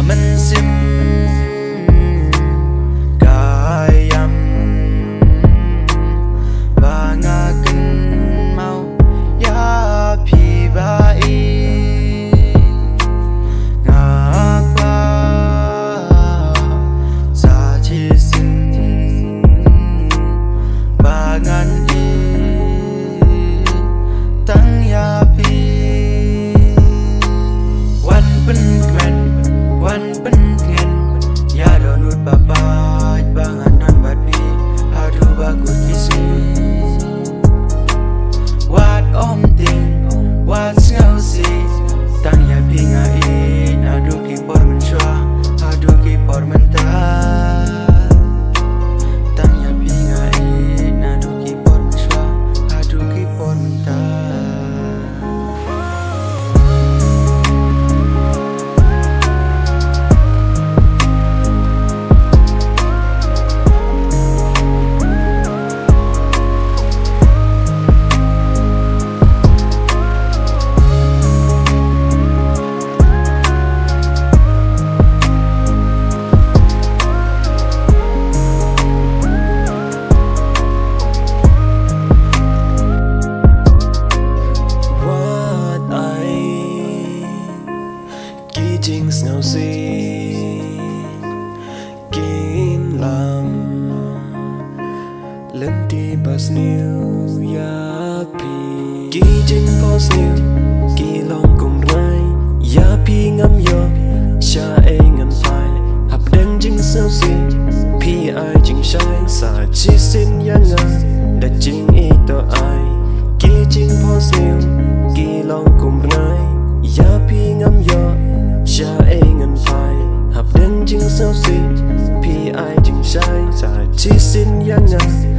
Mình xin kayam và ngã kinh mau ya pi ba ngã qua sa chi xin ba ngàn tăng ya piวันเป็นแกนวันเป็นเงินยาโดนุดบาบายบางอันนั้นบัดนี้หาดูบากุกิซีวาดอ้อมติงวาดเงาสีตั้งยาพิงาอีนาดูกีปอร์มันชัวหาดูกีปอร์มันตาตั้งยาพิงาอีนาดูกีปอร์มันชัวหาดูกีปอร์มันตาchính ngao gì kín làm lên đi bas new ya pi kí chính pos new kí long cùng rai ya pi ngâm yo cha e ngân phai hấp đen chính ngao gì pi ai chính shine sa chi xin ya nga đã chính ý to ai kí chính pos new kí long cùng rai ya pi ngâm yo cha e ngân phai hấp đen chính sao xí pi ai chính shine sa chi xin ya nga